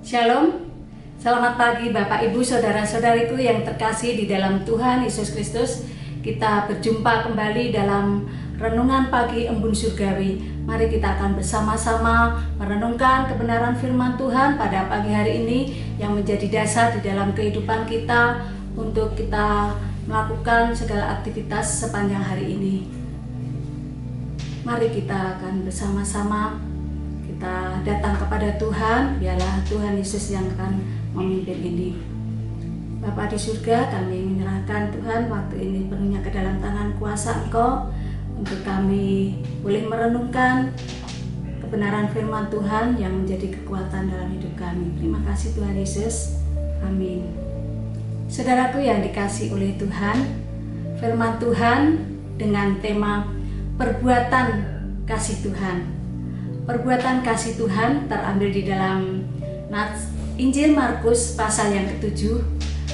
Shalom, selamat pagi Bapak Ibu Saudara-saudariku yang terkasih di dalam Tuhan Yesus Kristus. Kita berjumpa kembali dalam Renungan Pagi Embun Surgawi. Mari kita akan bersama-sama merenungkan kebenaran firman Tuhan pada pagi hari ini yang menjadi dasar di dalam kehidupan kita untuk kita melakukan segala aktivitas sepanjang hari ini. Mari kita akan bersama-sama kita datang kepada Tuhan, biarlah Tuhan Yesus yang akan memimpin ini. Bapa di surga, kami menyerahkan Tuhan waktu ini penuhnya ke dalam tangan kuasa Engkau untuk kami boleh merenungkan kebenaran firman Tuhan yang menjadi kekuatan dalam hidup kami. Terima kasih Tuhan Yesus. Amin. Saudaraku yang dikasihi oleh Tuhan, firman Tuhan dengan tema perbuatan kasih Tuhan. Perbuatan kasih Tuhan terambil di dalam Injil Markus pasal yang ke-7,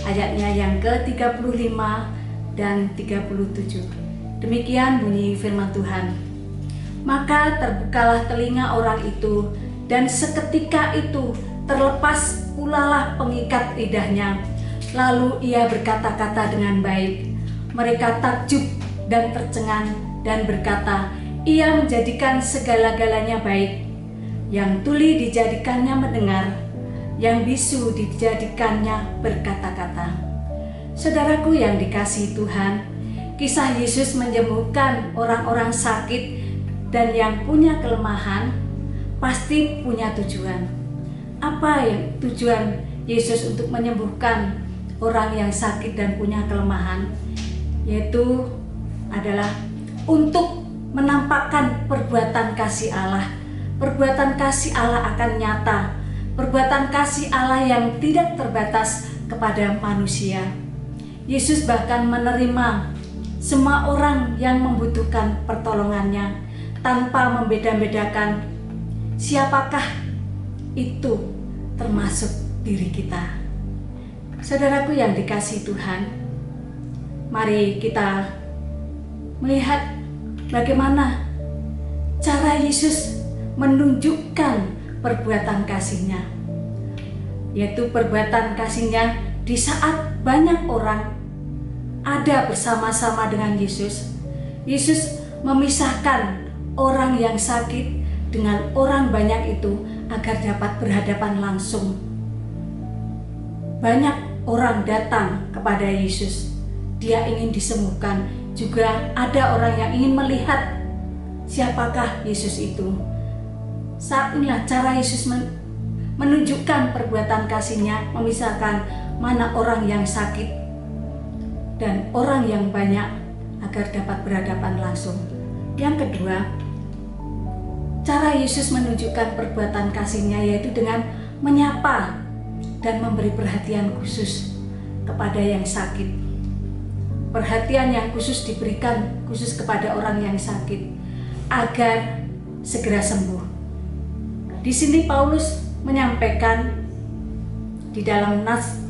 ayatnya yang ke-35 dan 37. Demikian bunyi firman Tuhan. Maka terbukalah telinga orang itu, dan seketika itu terlepas pulalah pengikat lidahnya. Lalu ia berkata-kata dengan baik. Mereka takjub dan tercengang dan berkata, ia menjadikan segala-galanya baik. Yang tuli dijadikannya mendengar, yang bisu dijadikannya berkata-kata. Saudaraku yang dikasihi Tuhan, kisah Yesus menyembuhkan orang-orang sakit dan yang punya kelemahan pasti punya tujuan. Apa yang tujuan Yesus untuk menyembuhkan orang yang sakit dan punya kelemahan? Yaitu adalah untuk menampakkan perbuatan kasih Allah. Perbuatan kasih Allah akan nyata. Perbuatan kasih Allah yang tidak terbatas kepada manusia. Yesus bahkan menerima semua orang yang membutuhkan pertolongannya tanpa membeda-bedakan siapakah itu, termasuk diri kita. Saudaraku yang dikasihi Tuhan, mari kita melihat bagaimana cara Yesus menunjukkan perbuatan kasih-Nya, yaitu perbuatan kasih-Nya di saat banyak orang ada bersama-sama dengan Yesus. Yesus memisahkan orang yang sakit dengan orang banyak itu agar dapat berhadapan langsung. Banyak orang datang kepada Yesus, dia ingin disembuhkan. Juga ada orang yang ingin melihat siapakah Yesus itu. Saat inilah cara Yesus menunjukkan perbuatan kasih-Nya, memisahkan mana orang yang sakit dan orang yang banyak agar dapat berhadapan langsung. Yang kedua, cara Yesus menunjukkan perbuatan kasih-Nya yaitu dengan menyapa dan memberi perhatian khusus kepada yang sakit. Perhatian yang khusus diberikan khusus kepada orang yang sakit agar segera sembuh. Di sini Paulus menyampaikan di dalam nas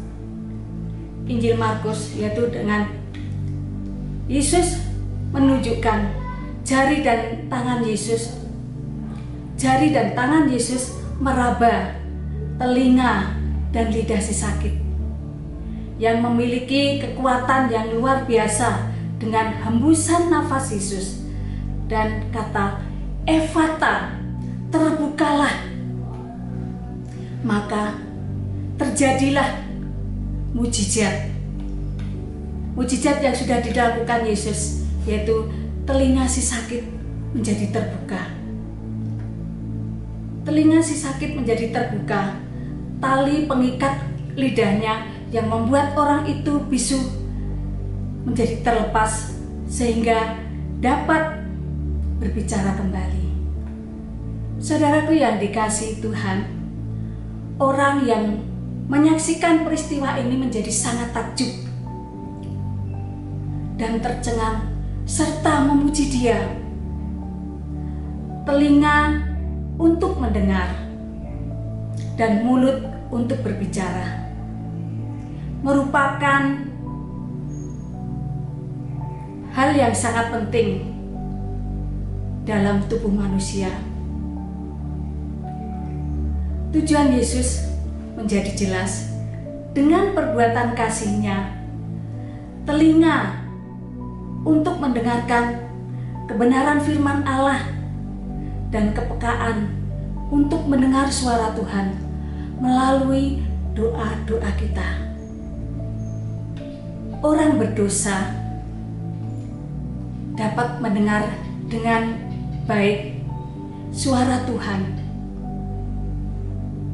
Injil Markus, yaitu dengan Yesus menunjukkan jari dan tangan Yesus. Jari dan tangan Yesus meraba telinga dan lidah si sakit, yang memiliki kekuatan yang luar biasa dengan hembusan nafas Yesus dan kata Efata, terbukalah. Maka terjadilah mujizat. Mujizat yang sudah dilakukan Yesus, yaitu telinga si sakit menjadi terbuka. Telinga si sakit menjadi terbuka. Tali pengikat lidahnya yang membuat orang itu bisu menjadi terlepas sehingga dapat berbicara kembali. Saudaraku yang dikasihi Tuhan, orang yang menyaksikan peristiwa ini menjadi sangat takjub dan tercengang serta memuji Dia. Telinga untuk mendengar dan mulut untuk berbicara merupakan hal yang sangat penting dalam tubuh manusia. Tujuan Yesus menjadi jelas dengan perbuatan kasih-Nya, telinga untuk mendengarkan kebenaran firman Allah, dan kepekaan untuk mendengar suara Tuhan melalui doa-doa kita. Orang berdosa dapat mendengar dengan baik suara Tuhan,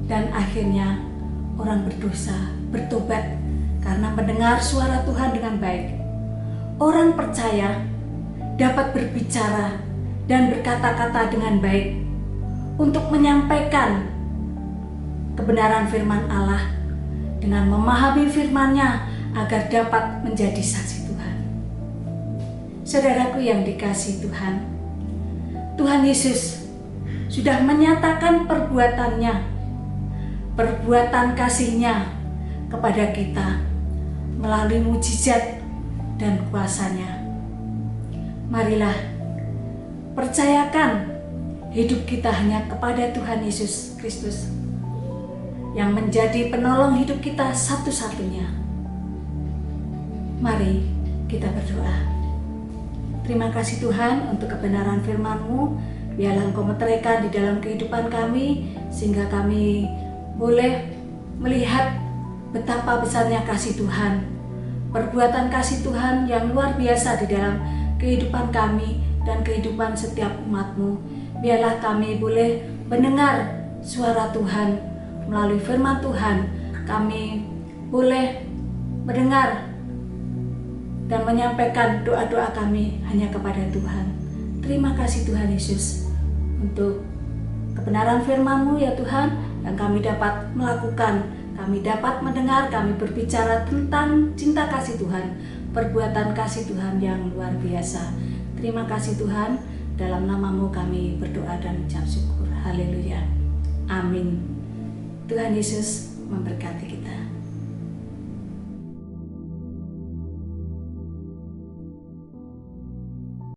dan akhirnya orang berdosa bertobat karena mendengar suara Tuhan dengan baik. Orang percaya dapat berbicara dan berkata-kata dengan baik untuk menyampaikan kebenaran firman Allah dengan memahami firman-Nya agar dapat menjadi saksi Tuhan. Saudaraku yang dikasihi Tuhan, Tuhan Yesus sudah menyatakan perbuatan kasih-Nya kepada kita melalui mujizat dan kuasa-Nya. Marilah percayakan hidup kita hanya kepada Tuhan Yesus Kristus yang menjadi penolong hidup kita satu-satunya. Mari kita berdoa. Terima kasih Tuhan untuk kebenaran firman-Mu. Biarlah Engkau meteraikan di dalam kehidupan kami, sehingga kami boleh melihat betapa besarnya kasih Tuhan, perbuatan kasih Tuhan yang luar biasa di dalam kehidupan kami dan kehidupan setiap umat-Mu. Biarlah kami boleh mendengar suara Tuhan melalui firman Tuhan. Kami boleh mendengar dan menyampaikan doa-doa kami hanya kepada Tuhan. Terima kasih Tuhan Yesus untuk kebenaran firman-Mu ya Tuhan, yang kami dapat melakukan, kami dapat mendengar, kami berbicara tentang cinta kasih Tuhan, perbuatan kasih Tuhan yang luar biasa. Terima kasih Tuhan, dalam nama-Mu kami berdoa dan ucap syukur. Haleluya. Amin. Tuhan Yesus memberkati kita.